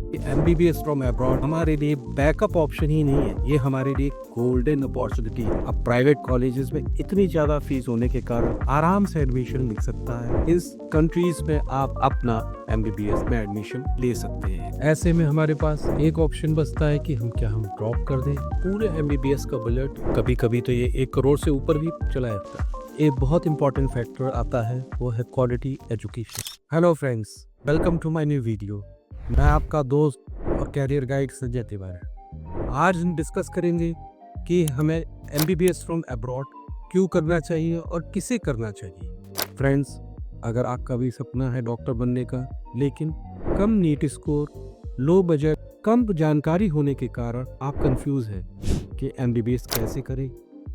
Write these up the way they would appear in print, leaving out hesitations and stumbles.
MBBS from abroad हमारे लिए backup option ही नहीं है, ये हमारे लिए गोल्डन अपॉर्चुनिटी है। अब प्राइवेट कॉलेजेस में इतनी ज्यादा फीस होने के कारण आराम से एडमिशन मिल सकता है। इस कंट्रीज में आप अपना एमबीबीएस में एडमिशन ले सकते हैं। ऐसे में हमारे पास एक ऑप्शन बचता है कि हम ड्रॉप कर दें पूरे एमबीबीएस का बजट। कभी कभी तो ये 1 करोड़ से ऊपर भी चला जाता है। एक बहुत इंपॉर्टेंट फैक्टर आता है, वो है quality education. Hello friends, welcome to my new video. मैं आपका दोस्त और कैरियर गाइड संजय तिवारी। आज हम डिस्कस करेंगे कि हमें एमबीबीएस फ्रॉम अब्रॉड क्यों करना चाहिए और किसे करना चाहिए। फ्रेंड्स, अगर आपका भी सपना है डॉक्टर बनने का, लेकिन कम नीट स्कोर, लो बजट, कम जानकारी होने के कारण आप कंफ्यूज हैं कि एमबीबीएस कैसे करें,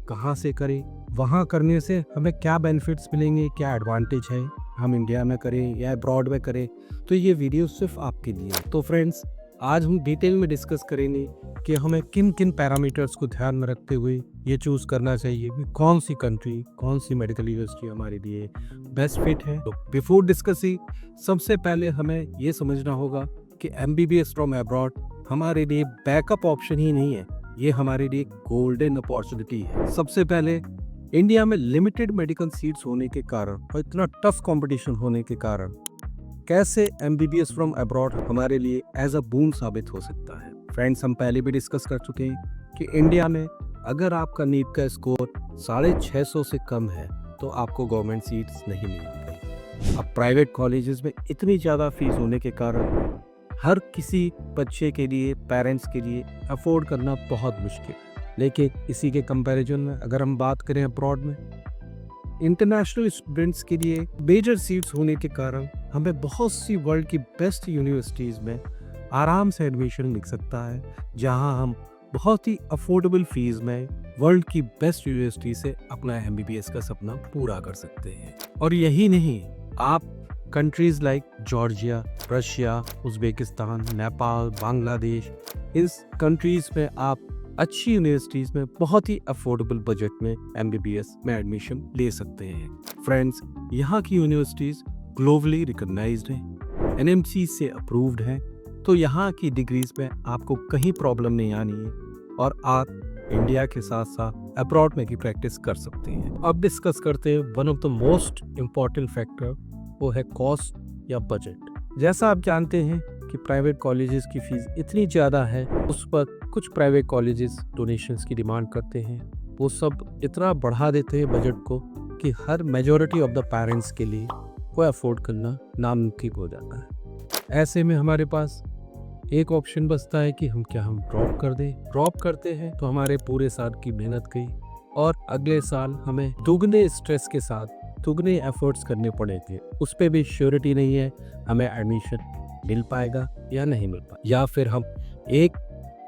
कहाँ से करें, वहाँ करने से हमें क्या बेनिफिट्स मिलेंगे, क्या एडवांटेज है, हम इंडिया में करें या अब्रॉड में करें, तो ये वीडियो सिर्फ आपके लिए है। तो फ्रेंड्स, आज हम डिटेल में डिस्कस करेंगे कि हमें किन किन पैरामीटर्स को ध्यान में रखते हुए ये चूज़ करना चाहिए कि कौन सी कंट्री, कौन सी मेडिकल यूनिवर्सिटी हमारे लिए बेस्ट फिट है। तो बिफोर डिस्कसिंग, सबसे पहले हमें ये समझना होगा कि एमबीबीएस फ्रॉम अब्रॉड हमारे लिए बैकअप ऑप्शन ही नहीं है, ये हमारे लिए गोल्डन अपॉर्चुनिटी है। सबसे पहले, इंडिया में लिमिटेड मेडिकल सीट्स होने के कारण और इतना टफ कंपटीशन होने के कारण कैसे एमबीबीएस फ्रॉम अब्रॉड हमारे लिए एज अ बून साबित हो सकता है। फ्रेंड्स, हम पहले भी डिस्कस कर चुके हैं कि इंडिया में अगर आपका नीट का स्कोर 650 से कम है तो आपको गवर्नमेंट सीट्स नहीं मिलेंगी। अब प्राइवेट कॉलेजेस में इतनी ज़्यादा फीस होने के कारण हर किसी बच्चे के लिए, पेरेंट्स के लिए अफोर्ड करना बहुत मुश्किल है। लेकिन इसी के कंपैरिजन में अगर हम बात करें अब्रॉड में, इंटरनेशनल स्टूडेंट्स के लिए मेजर सीट्स होने के कारण हमें बहुत सी वर्ल्ड की बेस्ट यूनिवर्सिटीज़ में आराम से एडमिशन मिल सकता है, जहां हम बहुत ही अफोर्डेबल फीस में वर्ल्ड की बेस्ट यूनिवर्सिटी से अपना एमबीबीएस का सपना पूरा कर सकते हैं। और यही नहीं, आप countries like Georgia, Russia, Uzbekistan, Nepal, Bangladesh, इस कंट्रीज में आप अच्छी यूनिवर्सिटीज़ में बहुत ही अफोर्डेबल बजट में एमबीबीएस में एडमिशन ले सकते हैं। फ्रेंड्स, यहाँ की यूनिवर्सिटीज़ ग्लोबली रिकॉग्नाइज्ड हैं, एनएमसी से अप्रूव्ड हैं, तो यहाँ की डिग्रीज में आपको कहीं प्रॉब्लम नहीं आनी है और आप इंडिया के साथ साथ अब्रॉड में भी प्रैक्टिस कर सकते हैं। अब डिस्कस करते हैं one of the most important factor, वो है कॉस्ट या बजट। जैसा आप जानते हैं कि प्राइवेट कॉलेजेस की फीस इतनी ज़्यादा है, उस पर कुछ प्राइवेट कॉलेजेस डोनेशंस की डिमांड करते हैं। वो सब इतना बढ़ा देते हैं बजट को कि हर मेजॉरिटी ऑफ द पेरेंट्स के लिए वो अफोर्ड करना नामुमकिन हो जाता है। ऐसे में हमारे पास एक ऑप्शन बचता है कि हम ड्रॉप कर दें। ड्रॉप करते हैं तो हमारे पूरे साल की मेहनत गई और अगले साल हमें दुगने स्ट्रेस के साथ दुगने एफर्ट्स करने पड़ेंगे। उस पर भी श्योरिटी नहीं है हमें एडमिशन मिल पाएगा या नहीं मिल पाएगा। या फिर हम एक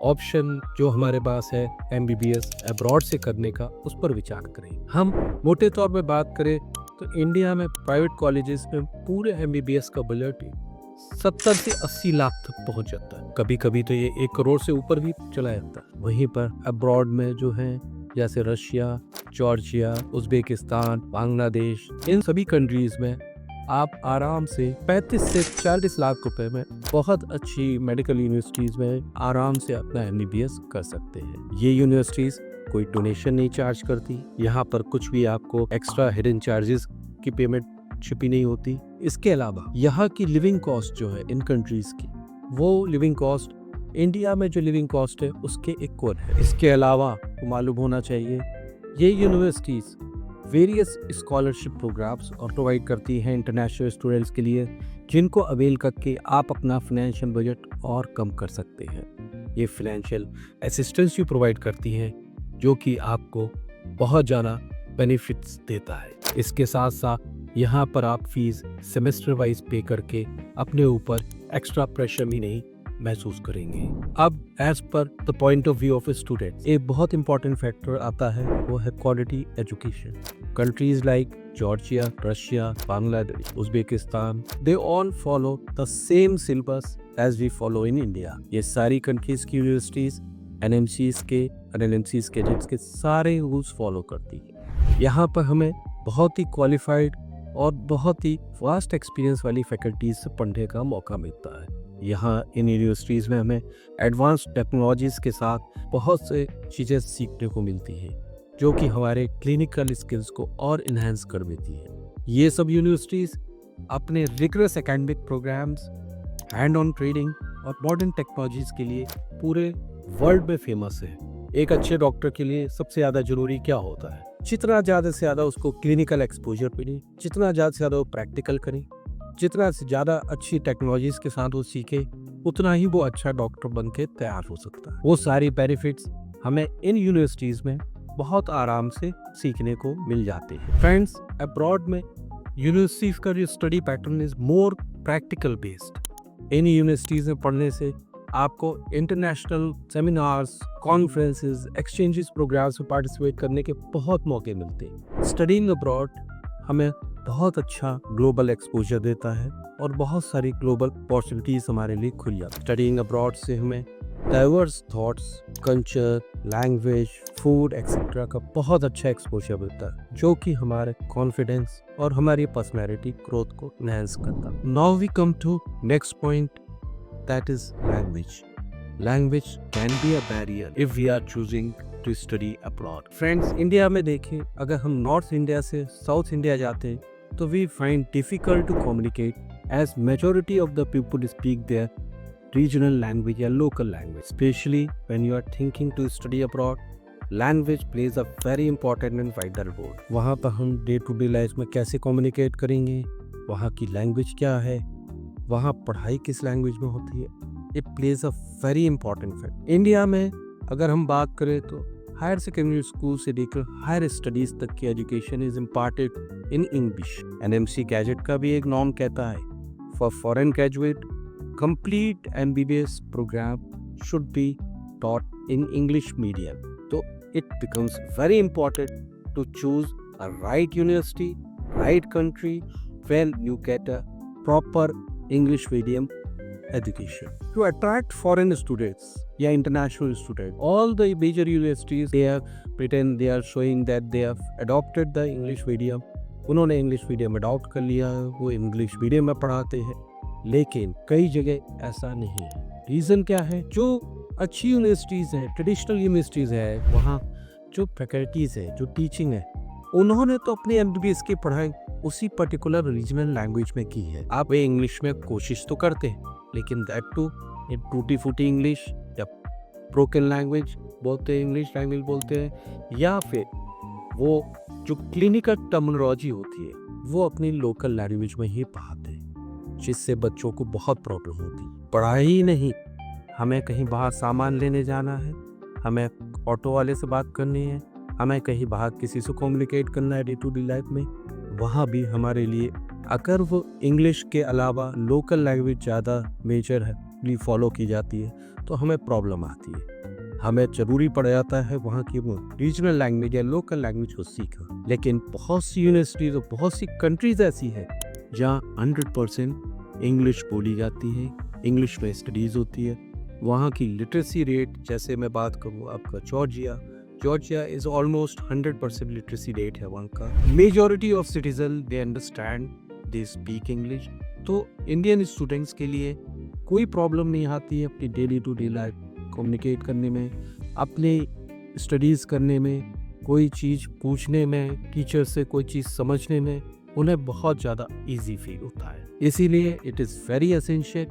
ऑप्शन जो हमारे पास है एमबीबीएस अब्रॉड से करने का, उस पर विचार करें। हम मोटे तौर पे बात करें तो इंडिया में प्राइवेट कॉलेजेस में पूरे एमबीबीएस का बजट 70 से 80 लाख तक पहुंच जाता है। कभी कभी तो ये 1 करोड़ से ऊपर भी चला जाता है। वहीं पर अब्रॉड में जो है, जैसे रशिया, जॉर्जिया, उज़्बेकिस्तान, बांग्लादेश, इन सभी कंट्रीज में आप आराम से 35 से 40 लाख रुपए में बहुत अच्छी मेडिकल यूनिवर्सिटीज़ में आराम से अपना एमबीबीएस कर सकते हैं। ये यूनिवर्सिटीज़ कोई डोनेशन नहीं चार्ज करती, यहाँ पर कुछ भी आपको एक्स्ट्रा हिडन चार्जेस की पेमेंट छिपी नहीं होती। इसके अलावा यहाँ की लिविंग कॉस्ट जो है इन कंट्रीज़ की, वो लिविंग कॉस्ट इंडिया में जो लिविंग कॉस्ट है उसके इक्वल है। इसके अलावा तो मालूम होना चाहिए, ये यूनिवर्सिटीज़ वेरियस स्कॉलरशिप प्रोग्राम्स और प्रोवाइड करती हैं इंटरनेशनल स्टूडेंट्स के लिए, जिनको अवेल करके आप अपना फाइनेंशियल बजट और कम कर सकते हैं। ये फाइनेंशियल असिस्टेंस भी प्रोवाइड करती हैं, जो कि आपको बहुत ज़्यादा बेनिफिट्स देता है। इसके साथ साथ यहाँ पर आप फीस सेमेस्टर वाइज पे करके अपने ऊपर एक्स्ट्रा प्रेशर भी नहीं महसूस करेंगे। अब as per the point of view of students, एक बहुत इंपॉर्टेंट फैक्टर आता है, वो है quality education. Countries like Georgia, Russia, Bangladesh, Uzbekistan, they all follow the same syllabus as we follow in India. ये सारी कंट्रीज की यूनिवर्सिटीज एनएमसीज के और एनएमसीज कैडेट्स के सारे रूल्स फॉलो करती है। यहाँ पर हमें बहुत ही क्वालिफाइड और बहुत ही वास्ट एक्सपीरियंस वाली फैकल्टीज से पढ़ने का मौका मिलता है। यहाँ इन यूनिवर्सिटीज़ में हमें एडवांस टेक्नोलॉजीज़ के साथ बहुत से चीज़ें सीखने को मिलती हैं जो कि हमारे क्लिनिकल स्किल्स को और इन्हेंस कर देती है। ये सब यूनिवर्सिटीज़ अपने rigorous academic programs, hand on training और मॉडर्न टेक्नोलॉजीज़ के लिए पूरे वर्ल्ड में फेमस है। एक अच्छे डॉक्टर के लिए सबसे ज़्यादा ज़रूरी क्या होता है? जितना ज़्यादा से ज़्यादा उसको क्लिनिकल एक्सपोजर मिले, जितना ज़्यादा से ज़्यादा वो प्रैक्टिकल करें, जितना से ज़्यादा अच्छी टेक्नोलॉजीज़ के साथ वो सीखे, उतना ही वो अच्छा डॉक्टर बन के तैयार हो सकता है। वो सारी बेनिफिट्स हमें इन यूनिवर्सिटीज़ में बहुत आराम से सीखने को मिल जाते हैं। फ्रेंड्स, अब्रॉड में यूनिवर्सिटीज़ का जो study pattern is more practical based. इन यूनिवर्सिटीज़ में पढ़ने से आपको international seminars, conferences, exchanges programs में पार्टिसिपेट करने के बहुत मौके मिलते हैं। स्टडीइंग अब्रॉड हमें बहुत अच्छा ग्लोबल एक्सपोजर देता है और बहुत सारी ग्लोबल अपॉर्चुनिटीज़ हमारे लिए खुल जाती है। स्टडीइंग अब्रॉड से हमें diverse thoughts, culture, language, food etcetera का बहुत अच्छा एक्सपोजर मिलता है जो कि हमारे कॉन्फिडेंस और हमारी पर्सनैलिटी ग्रोथ को एनहांस करता है। Now we come to next point, that is language. Language can be a barrier if we are choosing to study abroad. Friends, India में देखें, अगर हम नॉर्थ इंडिया से साउथ इंडिया जाते हैं तो we find difficult to communicate as majority of the people speak their regional language या local language. Especially when you are thinking to study abroad, language plays a very important and vital role. वहाँ पर हम day to day life में कैसे communicate करेंगे, वहाँ की language क्या है, वहाँ पढ़ाई किस लैंग्वेज में होती है, it plays a very important fact. India में अगर हम बात करें तो हायर सेकेंडरी स्कूल से लेकर हायर स्टडीज तक की education is imparted in English. NMC gazette का भी एक नॉर्म कहता है, for foreign graduate complete MBBS program should be taught in English medium. तो it becomes very important to choose a right university, right country when you get a proper English medium education. To attract foreign students, international students, all the major universities, they have pretend they are showing that they have adopted the English medium. उन्होंने English medium adopt कर लिया, वो English medium में पढ़ाते हैं, लेकिन कई जगह ऐसा नहीं है। रीज़न क्या है? जो अच्छी यूनिवर्सिटीज़ हैं, ट्रेडिशनल यूनिवर्सिटीज़ है, वहाँ जो फैकल्टीज़ है, जो टीचिंग है, उन्होंने तो अपनी एमबीबीएस की पढ़ाई उसी पर्टिकुलर रीजनल लैंग्वेज में की है। आप वे इंग्लिश में कोशिश तो करते हैं, लेकिन दैट टू इन टूटी फूटी इंग्लिश या ब्रोकन लैंग्वेज बोलते हैं, इंग्लिश लैंग्वेज बोलते हैं, या फिर वो जो क्लिनिकल टर्मिनोलॉजी होती है वो अपनी लोकल लैंग्वेज में ही पढ़ाते हैं, जिससे बच्चों को बहुत प्रॉब्लम होती है। पढ़ाई ही नहीं, हमें कहीं बाहर सामान लेने जाना है, हमें ऑटो वाले से बात करनी है, हमें कहीं बाहर किसी से कम्युनिकेट करना है डे टू डे लाइफ में, वहाँ भी हमारे लिए अगर वो इंग्लिश के अलावा लोकल लैंग्वेज ज़्यादा मेजर है फॉलो की जाती है तो हमें प्रॉब्लम आती है। हमें ज़रूरी पड़ जाता है वहाँ की वो रीजनल लैंग्वेज या लोकल लैंग्वेज को सीखना। लेकिन बहुत सी यूनिवर्सिटीज़ और बहुत सी कंट्रीज़ ऐसी है जहाँ 100% इंग्लिश बोली जाती है, इंग्लिश में स्टडीज़ होती है। वहाँ की लिटरेसी रेट, जैसे मैं बात करूँ आपका Georgia is almost 100% literacy rate है वहाँ का। Majority of citizen they understand, they speak English. तो इंडियन स्टूडेंट्स के लिए कोई प्रॉब्लम नहीं आती है अपनी daily to day life communicate करने में, अपने स्टडीज़ करने में, कोई चीज़ पूछने में, टीचर से कोई चीज़ समझने में उन्हें बहुत ज़्यादा ईजी फील होता है। इसीलिए it is very essential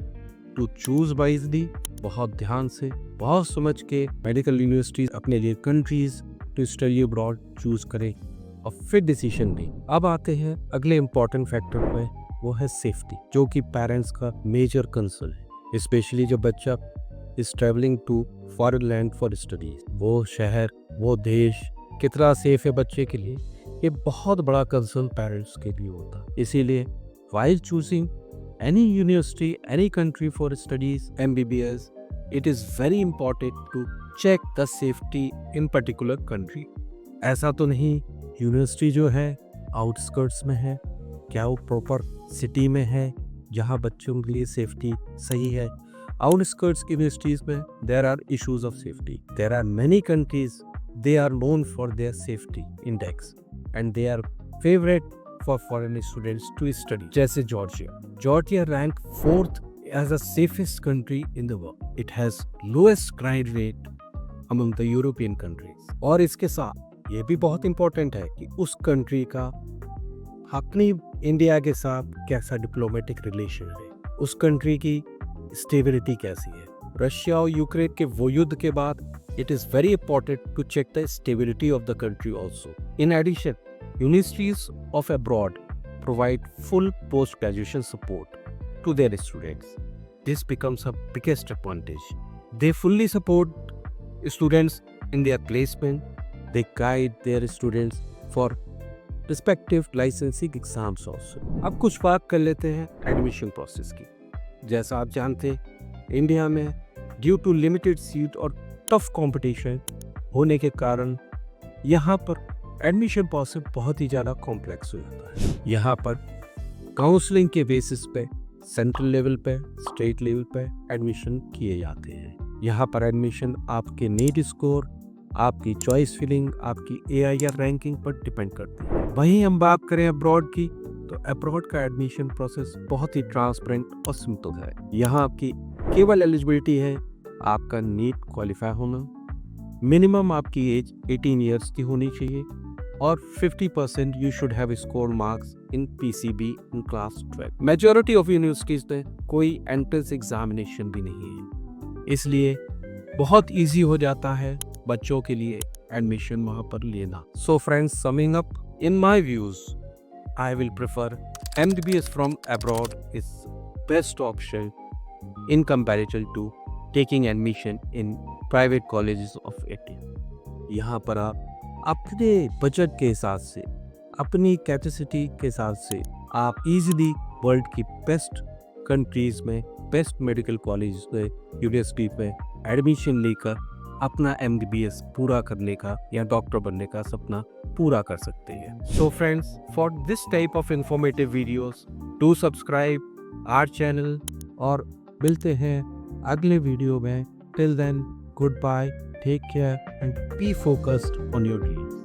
to choose wisely, बहुत ध्यान से, बहुत समझ के मेडिकल यूनिवर्सिटीज अपने लिए countries to study abroad choose करें और फिर डिसीजन लें। अब आते हैं अगले इम्पॉर्टेंट फैक्टर पे, वो है सेफ्टी, जो कि पेरेंट्स का मेजर कंसर्न है। स्पेशली जब बच्चा is travelling to foreign land for studies, वो शहर, वो देश कितना सेफ है बच्चे के लिए, ये बहुत बड़ा कंसर्न पेरेंट्स के लिए होता है। इसीलिए while choosing any university, any country for studies, MBBS, it is very important to check the safety in particular country. ऐसा तो नहीं यूनिवर्सिटी जो है आउटस्कर्ट्स में है, क्या वो प्रॉपर सिटी में है जहाँ बच्चों के लिए सेफ्टी सही है। आउटस्कर्ट्स की यूनिवर्सिटीज़ में there are issues of safety. There are many countries, they are known for their safety index and they are favourite for foreign students to study. जैसे Georgia rank 4th as the safest country in the world. It has lowest crime rate among the European countries. और इसके साथ ये भी बहुत important है कि उस कंट्री का अपनी इंडिया के साथ कैसा डिप्लोमेटिक रिलेशन है, उस कंट्री की स्टेबिलिटी कैसी है. रशिया और यूक्रेन के वो युद्ध के बाद it is very important to check the stability of the country also. In addition, universities of abroad provide full post-graduation support to their students. This becomes a biggest advantage. They fully support students in their placement. They guide their students for respective licensing exams also. अब कुछ बात कर लेते हैं admission process की. जैसा आप जानते हैं, इंडिया में ड्यू टू लिमिटेड सीट और टफ कंपटीशन होने के कारण यहाँ पर एडमिशन प्रोसेस बहुत ही ज़्यादा कॉम्प्लेक्स हो जाता है. यहाँ पर काउंसलिंग के बेसिस पे सेंट्रल लेवल पे, स्टेट लेवल पे एडमिशन किए जाते हैं. यहाँ पर एडमिशन आपके नीट स्कोर, आपकी चॉइस फिलिंग, आपकी AIR रैंकिंग पर डिपेंड करती है. वहीं हम बात करें अब्रॉड की, तो अब्रॉड का एडमिशन प्रोसेस बहुत ही ट्रांसपेरेंट और सिंपल है. यहाँ आपकी केवल एलिजिबिलिटी है आपका नीट क्वालिफाई होना, मिनिमम आपकी एज 18 ईयर्स की होनी चाहिए और 50% you should have score marks in PCB in class 12. Majority of universities में कोई एंट्रेंस एग्जामिनेशन भी नहीं है, इसलिए बहुत इजी हो जाता है बच्चों के लिए एडमिशन वहाँ पर लेना. So friends, summing up, in my views I will prefer MBBS from abroad is best option in comparison to taking admission in private colleges of India. यहाँ पर आप अपने बजट के हिसाब से, अपनी कैपेसिटी के हिसाब से आप इजीली वर्ल्ड की बेस्ट कंट्रीज में, बेस्ट मेडिकल कॉलेज में, यूनिवर्सिटी में एडमिशन लेकर अपना MBBS पूरा करने का या डॉक्टर बनने का सपना पूरा कर सकते हैं. So friends, for this type of informative videos do subscribe our channel और मिलते हैं अगले वीडियो में. Till then, good bye, take care and be focused on your dreams.